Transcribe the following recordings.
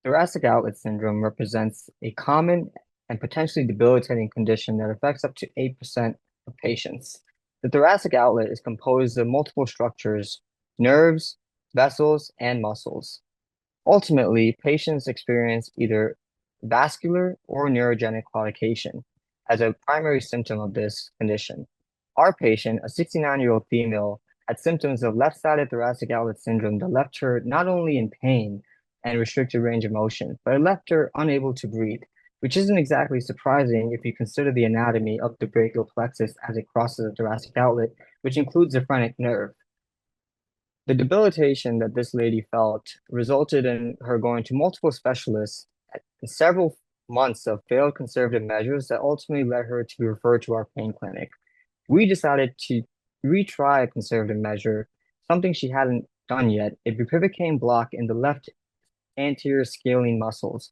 Thoracic outlet syndrome represents a common and potentially debilitating condition that affects up to 8% of patients. The thoracic outlet is composed of multiple structures, nerves, vessels, and muscles. Ultimately, patients experience either vascular or neurogenic claudication as a primary symptom of this condition. Our patient, a 69-year-old female, had symptoms of left-sided thoracic outlet syndrome that left her not only in pain and restricted range of motion, but it left her unable to breathe, which isn't exactly surprising if you consider the anatomy of the brachial plexus as it crosses the thoracic outlet, which includes the phrenic nerve. The debilitation that this lady felt resulted in her going to multiple specialists and several months of failed conservative measures that ultimately led her to be referred to our pain clinic. We decided to retry a conservative measure, something she hadn't done yet, a bupivacaine block in the left anterior scalene muscles,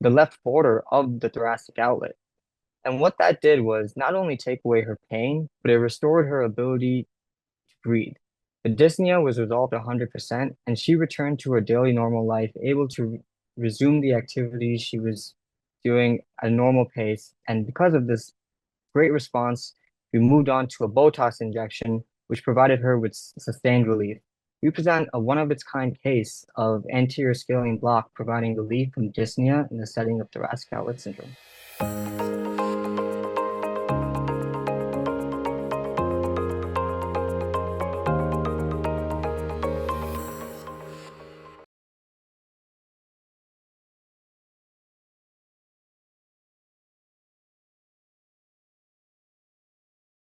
the left border of the thoracic outlet. And what that did was not only take away her pain, but it restored her ability to breathe. The dyspnea was resolved 100%, and she returned to her daily normal life, able to resume the activities she was doing at a normal pace. And because of this great response, we moved on to a Botox injection, which provided her with sustained relief. We present a one-of-its-kind case of anterior scalene block providing relief from dyspnea in the setting of thoracic outlet syndrome.